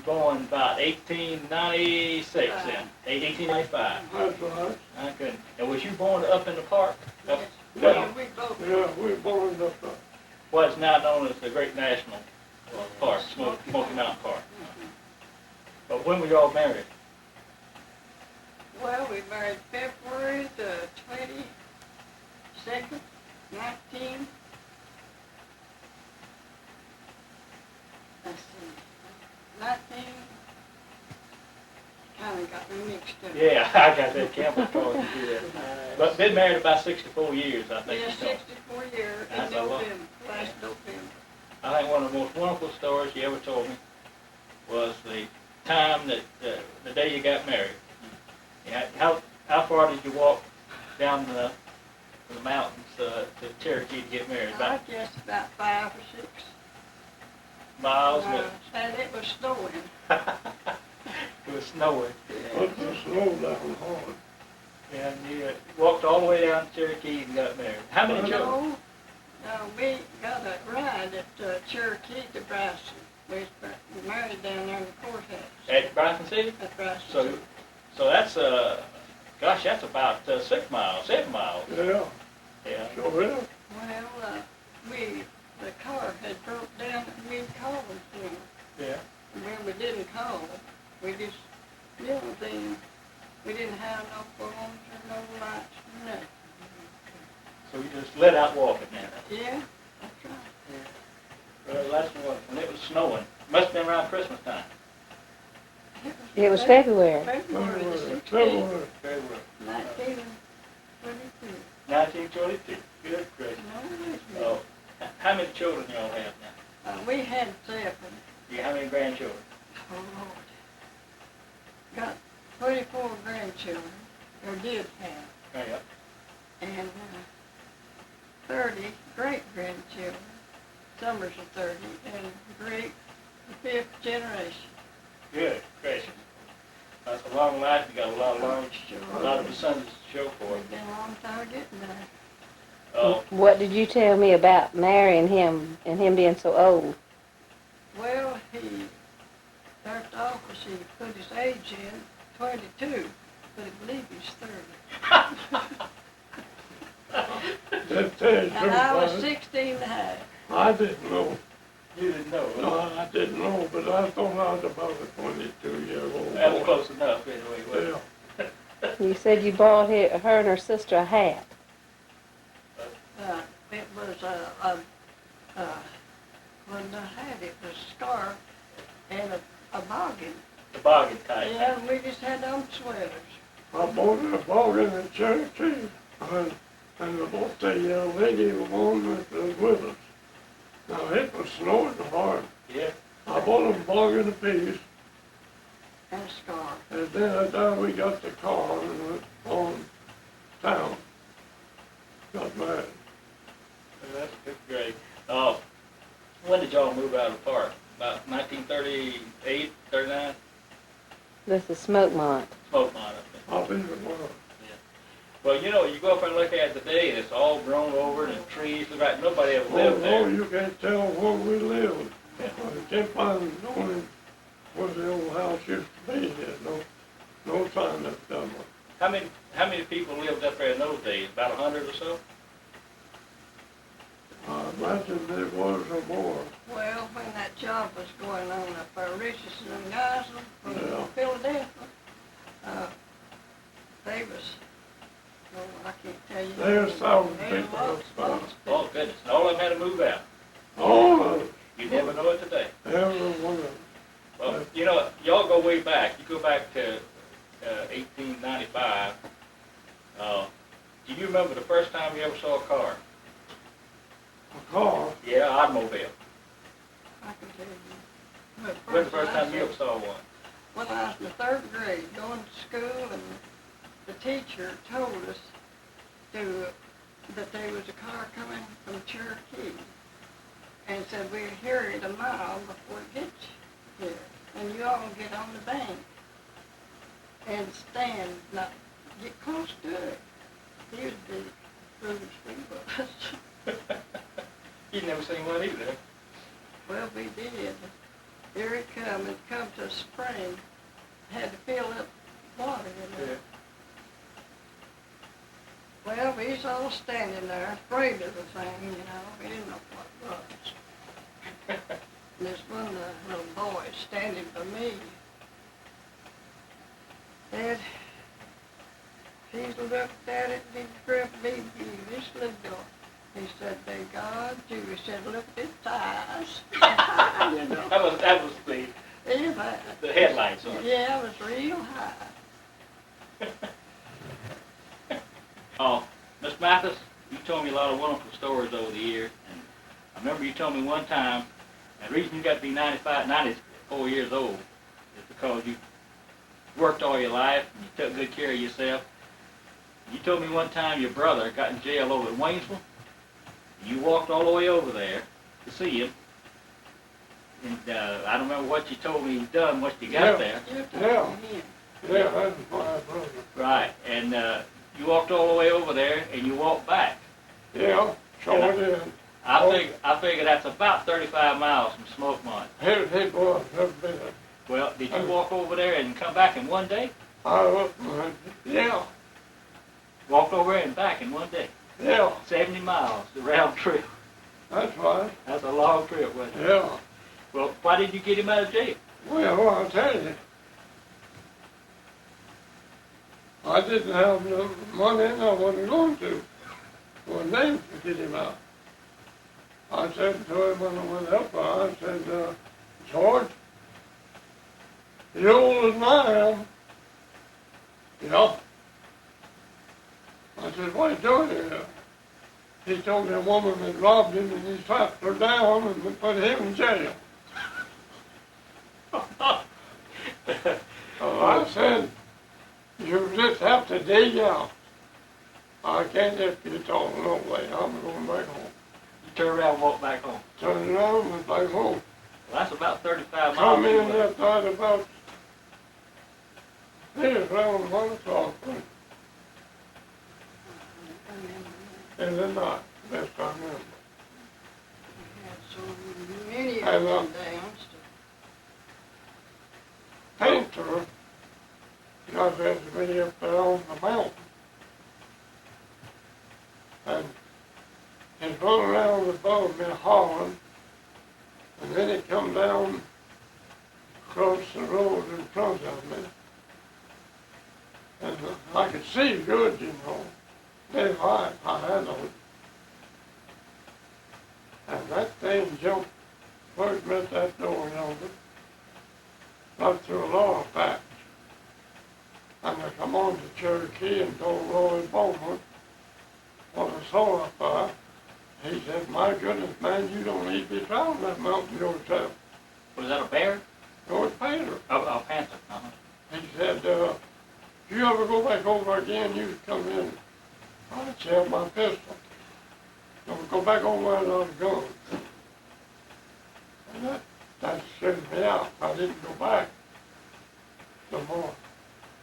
born about 1896 then, 1895. That's right. I couldn't. And was you born up in the park? Up, Yeah, we both. yeah, we born up there. what's now known as the Great National Park, Smoky Mountain Park. But when were you all married? Well, we married February the 22nd, 19. Let's see, 19. Kind of got me mixed up. Yeah, I got that Campbell card to do that. But been married about 64 years, I think. Yeah, you know. 64 years in That's a lot. November, last November. I think one of the most wonderful stories you ever told me was the time that the day you got married. Yeah, how far did you walk down the mountains to Cherokee to get married? I About guess about 5 or 6. miles? And it was snowing. It was snowing. Put the snow down hard. And you walked all the way down to Cherokee and got married. How many children? No, we got a ride at Cherokee to Bryson. We was married down there in the courthouse. At Bryson City? At Bryson. So that's, gosh, that's about 6 miles, 7 miles. Yeah, Yeah. sure is. Well, the car had broke down and we called them. Yeah. When we didn't call, we just, we didn't have no phones or no lights or nothing. So you just let out walking then? Yeah, that's right. Well, that's what, and it was snowing. Must have been around Christmas time. It was February. February the 16th, February. February. 1922. 1922. Good gracious. No, Oh, how many children y'all have now? we had 7. Do you have any grandchildren? Oh, Lord. Got 24 grandchildren, or did have, Oh, yeah. and 30 great-grandchildren. Summers are 30, and great, the 5th generation. Good gracious. That's a long life. You got a lot of descendants to show for it. We've been a long time getting there. Oh, What did you tell me about marrying him and him being so old? Well, he started off as he put his age in, 22, but I believe he's 30. That tells you And I was something. 16 and a half. I didn't know. you didn't know. No, I didn't know, but I thought I was about a 22-year-old That was boy. close enough anyway, wasn't Yeah, it? You said you bought her and her sister a hat. It was when I had it was a scarf and a boggin. The boggin type. Yeah, and we just had on sweaters. I bought a bargain in Cherokee, and the lady was on that was with us. Now, it was snowing hard. Yeah. I bought a bargain apiece, And a scarf. and then at that we got the car and went on town. Got married. That's great. When did y'all move out of the park? About 1938, 39? This is Smoke Month. Smoke mine, I think. I'll be the one. Well, you know, you go up and look at it today, and it's all grown over, and trees, look like nobody ever lived Oh, there. you can't tell where we lived. Yeah. You can't find only where the old house used to be. There's no sign of them. How many people lived up there in those days? About 100 or so? I imagine there was or more. Well, when that job was going on up by Richardson and Gosling from Yeah. Philadelphia, they was, I can't tell you. There's 1,000 There people lots up there. of Oh, goodness. And all of them had to move out. All of it, You never know it today. every one of them. Well, you know, y'all go way back. You go back to 1895. Do you remember the first time you ever saw a car? A car, Yeah, automobile. I can tell you. But When's the first I time you saw- ever saw one? When I was in the 3rd grade, going to school, and the teacher told us that there was a car coming from Cherokee, and said we're here at a mile before it gets here, and you all get on the bank and stand, not get close to it. He would be through the speed bus. You'd never seen one either. Well, we did. Here it come to a was standing there afraid of the thing, you know. We didn't know what it was. And this one little boy standing by me said, he looked at it, he grabbed me, this little girl. He said, they got you. He said, look at his eyes. You know. That was Yeah, the headlights on it. yeah, it was real high. Oh, Miss Mathis, you told me a lot of wonderful stories over the years, and I remember you told me one time, the reason you got to be 94 years old is because you worked all your life and you took good care of yourself. You told me one time your brother got in jail over in Waynesville, and you walked all the way over there to see him. And I don't remember what you told me he'd done once you got there. Yeah, that's my brother. Right, and you walked all the way over there, and you walked back. Yeah, sure did. I figure that's about 35 miles from Smokemont. It was, every bit. Well, did you walk over there and come back in one day? Yeah, Walked over there and back in one day. yeah, 70 miles, the round trip. that's right. That's a long trip, wasn't it? Yeah. Well, why did you get him out of jail? Well, I'll tell you. I didn't have no money and I wasn't going to. One day to get him out. I said to him when I went up there, I said, George, you're older than I am. Yeah. I said, what are you doing here? He told me a woman had robbed him and he slapped her down and they put him in jail. So I said, you just have to dig out. I can't help you at all, no way. I'm going back home. You turn around and walk back home. Turned around and went back home. Well, that's about 35 miles. Come in anyway. that night about, here around 1 o'clock. In the night, best I remember. We had so many And, ups and downs. Painter got us way up there on the mountain. And he'd run around above me hollering, and then he'd come down across the road in front of me. And I could see good, you know. They light, I had on. And that thing jumped first met that door yonder. Got through a lot of facts. And I come on to Cherokee and told Roy Bowman what I saw up there. He said, my goodness, man, you don't need to be driving that mountain yourself. Was that a bear? Go with Painter. Oh, a panther. Uh-huh. He said, if you ever go back over again, you come in. I'd sell my pistol. Don't go back over there without a gun. And that scared me out. I didn't go back no more.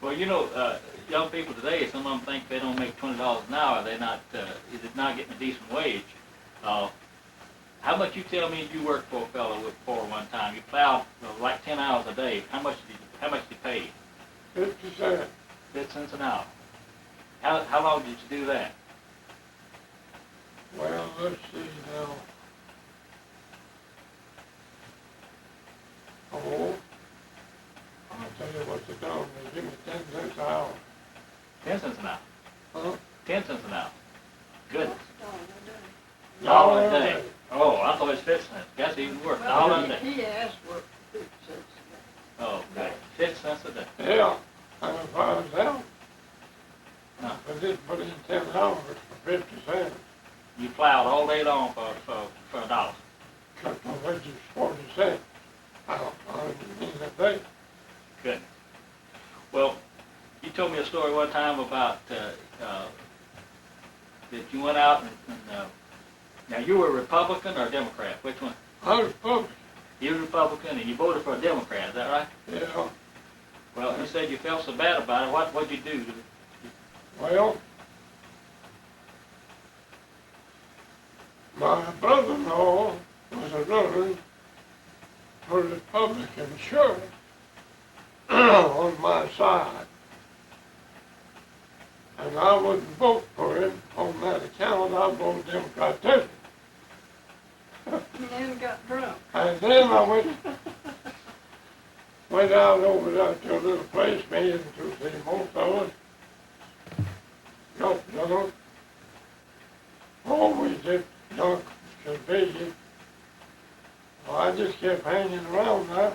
Well, you know, young people today, some of them think they don't make $20 an hour. They're not getting a decent wage. How much you tell me you worked for a fellow for one time? You plowed like 10 hours a day. How much did you pay? 50 cents. 50 cents an hour. How long did you do that? Well, let's see now. Oh, I'll tell you what they're doing. They give me 10 cents an hour. 10 cents an hour. Huh? 10 cents an hour. Goodness. Dollar $1 a day. Oh, I thought it was 50 cents. That's even worse. $1 a day. He asked for 50 cents a day. Oh, okay. 50 cents a day. Yeah, and if I was out, No. I did put in 10 hours for 50 cents. You plowed all day long for $1. Cut my wages 40 cents. I didn't need a day. Goodness. Well, you told me a story one time about that you went out and now you were a Republican or a Democrat? Which one? I was public. You were a Republican and you voted for a Democrat, is that right? Yeah. Well, you said you felt so bad about it. What'd you do? Well, my brother-in-law was a runner for Republican sheriff on my side. And I wouldn't vote for him on that account. I voted Democrat too. And then got drunk. And then I went out over there to a little place, me and two, three more fellas. Got drunk. Always did drunk should be. Well, I just kept hanging around there.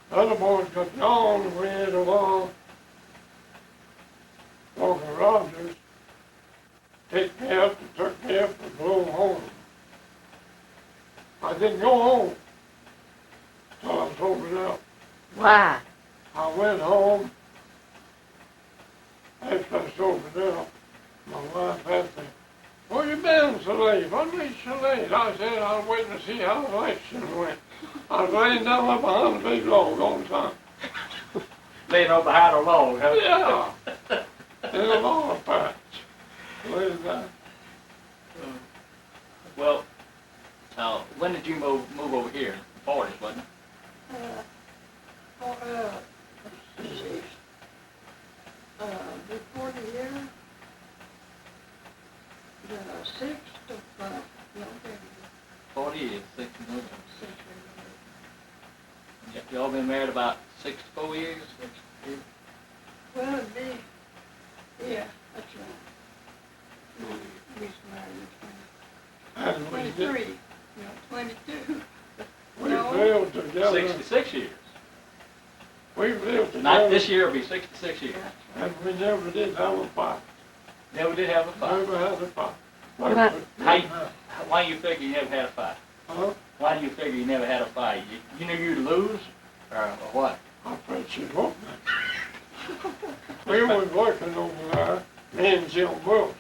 The other boys got gone. We had a while. Walker Rogers picked me up and took me up and blew home. I didn't go home till I was sobered up. Why? I went home after I sobered up. My wife asked me, "Where you been so late? What made you so late?" I said, "I was waiting to see how the election went." I was laying down there behind a big log on time. Laying over behind a log, huh? Yeah. In a log patch. Laying down. Well, when did you move over here? 40s, wasn't it? Let's see. Before the year, the 6th of November. 40 years, 60 November. 6th of Y'all been married about 64 years? 60 years? Well, it'd be, yeah, that's right. We was married And in we 23, did, 22. we No. lived together. 66 years. We lived together. Not this year, it'll be 66 years. And we never did have a fight. Never did have a fight. Never had a fight. Right. Why do you figure you never had a fight? Huh? Why do you figure you never had a fight? You knew you'd lose? Or what? I bet she'd whoop me. We was working over there, me and Jim Wilson.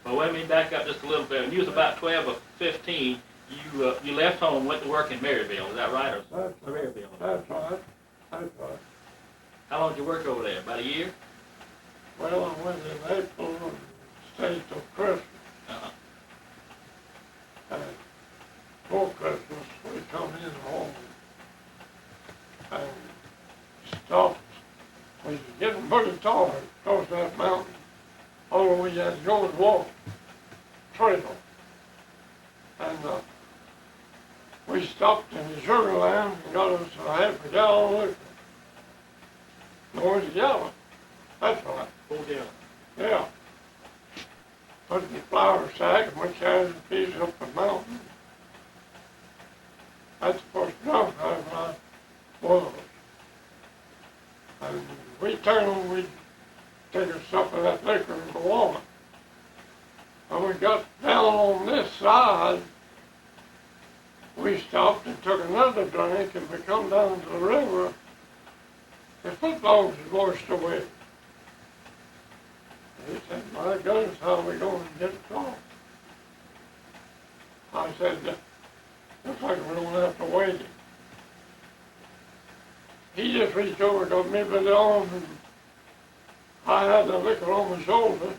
Well, let me back up just a little bit. When you was about 12 or 15, you left home and went to work in Maryville. Is that right? Or That's right. Maryville? That's right. That's right. How long did you work over there? About a year? Well, I went in April and stayed till Christmas. Uh-huh. And for Christmas, we come in home and stopped. We was getting pretty tired across that mountain. All we had to go was walk, trail. And we stopped in the sugar land and got us a half a gallon of liquor. Noisy gallon. That's right. Full deal. Yeah. Put in the flour sack and we carried the piece up the mountain. That's the first drunk I was. And we turned, we'd take a sup of that liquor and go on. When we got down on this side, we stopped and took another drink and we come down to the river. The footlogs was washed away. He said, "My goodness, how are we going to get across?" I said, "Looks like we don't have to wait." He just reached over, got me by the arm, and I had the liquor on my shoulder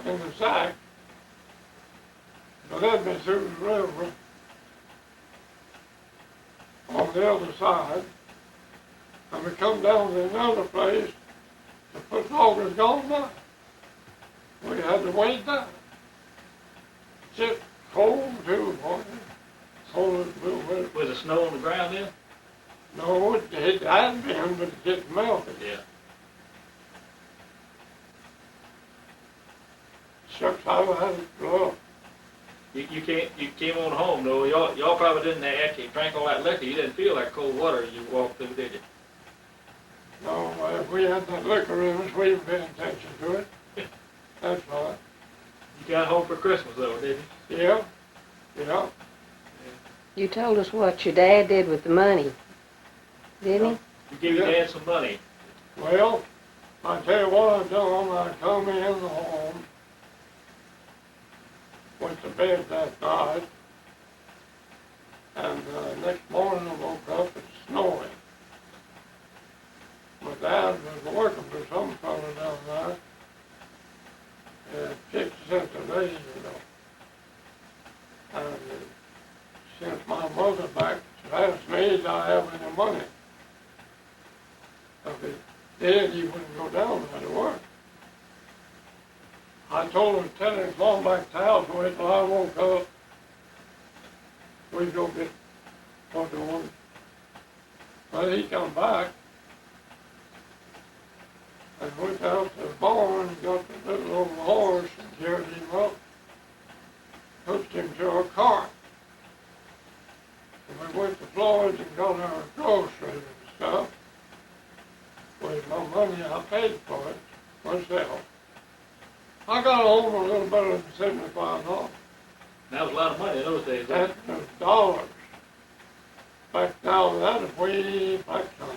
in the sack. He led me through the river on the other side, and we come down to another place. The footlogs was gone now. We had to wait there. Just cold too, boy. Cold as blue weather. Was there snow on the ground then? No, it had been, but it didn't melt. Yeah. Shucks, I had it rough. You came on home though. Y'all probably didn't, after you drank all that liquor, you didn't feel like cold water as you walked through, did you? No, if we had that liquor in us, we didn't pay attention to it. That's right. You got home for Christmas though, didn't you? Yeah, yeah. You told us what your dad did with the money, didn't he? You gave your dad some money. Well, I tell you what I done. I come in home, went to bed that night, and next morning I woke up, it's snowing. My dad was working for some fellow down there. 50 cents a day, you know. And sent my mother back to ask me, did I have any money? If he did, he wouldn't go down there to work. I told him, tell him, come on back to the house, wait till I woke up. We go get what we want. But he come back and went out to the barn and got the little old horse and carried him up, hooked him to a cart. And we went to Floyd's and got our groceries and stuff. With no money, I paid for it myself. I got home a little better than $75. That was a lot of money in those days. That was dollars. Back now, that is way back under.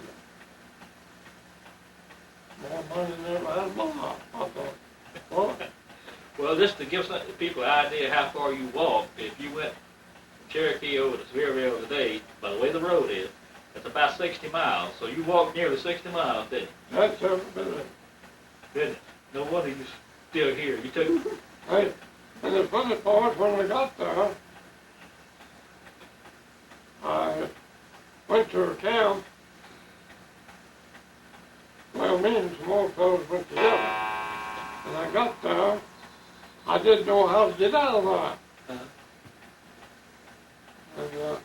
More money than ever had in my life, I thought. Well, Well, just to give some people an idea how far you walked, if you went from Cherokee over to Sevierville today, by the way the road is, it's about 60 miles. So you walked nearly 60 miles, didn't you? that's every bit of it. Didn't it? No wonder you're still here. You took, Hey, and the funny part, when we got there, I went to a camp. Well, me and some more fellows went together. And I got there, I didn't know how to get out of there. And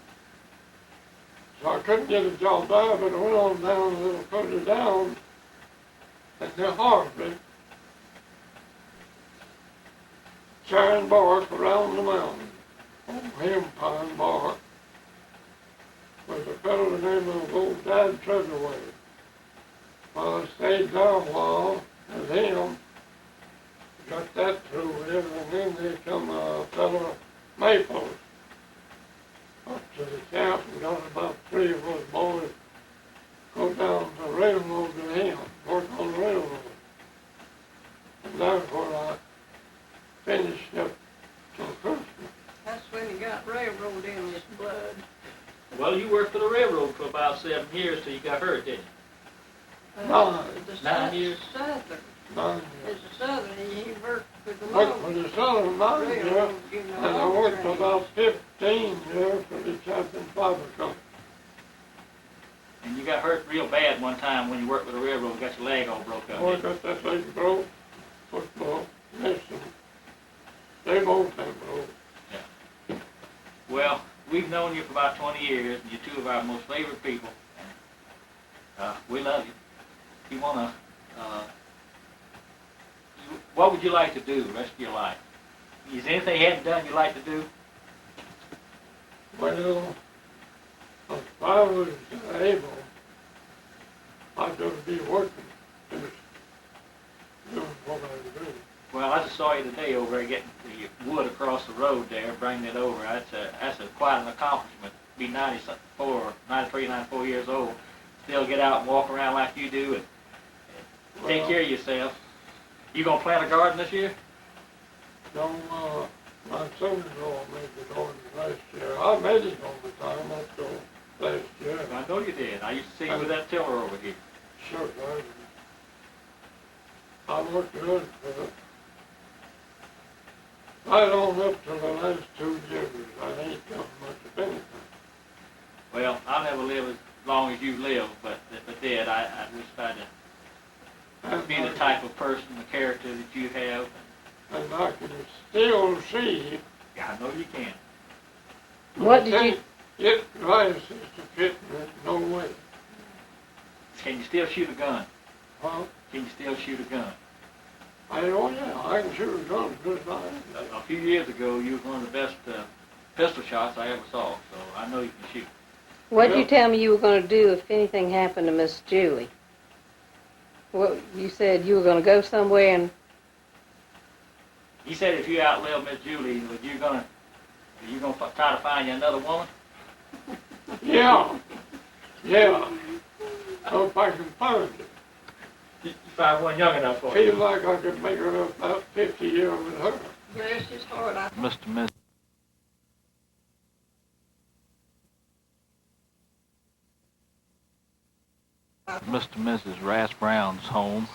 so I couldn't get a job there, but I went on down a little further down, and they harvested me. Carrying bark around the mountain, on hemp pine bark, with a fellow named Old Dad Treasureway. Well, I stayed there a while with him, got that through with him, and then there come a fellow Maples up to the camp and got about 3 of us boys go down to the railroad with him, work on the railroad. And that's where I finished up till Christmas. That's when he got railroad in his blood. well, you worked for the railroad for about 7 years till you got hurt, didn't you? The 9 years? Southern. 9 As years. a Southern, he worked with the Worked logs. for the Southern 9 years, Railroad, you know, and I log worked train. about 15 years for the Champion Fiber Company. And you got hurt real bad one time when you worked with the railroad, got your leg all broke up. Boy, didn't you? got that leg broke, football, missed them. They both been broke. Well, we've known you for about 20 years, and you're 2 of our most favorite people. And, we love you. If you want to, what would you like to do the rest of your life? Is there anything you haven't done you'd like to do? Well, if I was able, I'd go to be working, just doing what I do. Well, I just saw you today over there getting the wood across the road there, bringing it over. That's quite an accomplishment. Be 94, 93, 94 years old, still get out and walk around like you do and take Well, care of yourself. You gonna plant a garden this year? No, my son-in-law made the garden last year. I made it all the time up till last year. I know you did. I used to see you with that tiller over here. Sure, I worked good for it. Right on up to the last 2 years, I ain't done much of anything. Well, I'll never live as long as you live, but if I did, I wish I'd be the type of person, the character that you have. And I can still see. Yeah, I know you can. What did you, Get glasses to fit me, no way. Can you still shoot a gun? Huh? Can you still shoot a gun? Oh yeah, I can shoot a gun as good as I am. A few years ago, you was one of the best pistol shots I ever saw, so I know you can shoot. what did you Well- tell me you were gonna do if anything happened to Miss Julie? Well, you said you were gonna go somewhere and, He said if you outlive Miss Julie, are you gonna try to find you another woman? Yeah, yeah. Hope I can find it. You find one young enough for Feel like I could make her about 50 years with her. Bless his heart, I Mr. Miss. Mr. and Mrs. Rass Brown's home.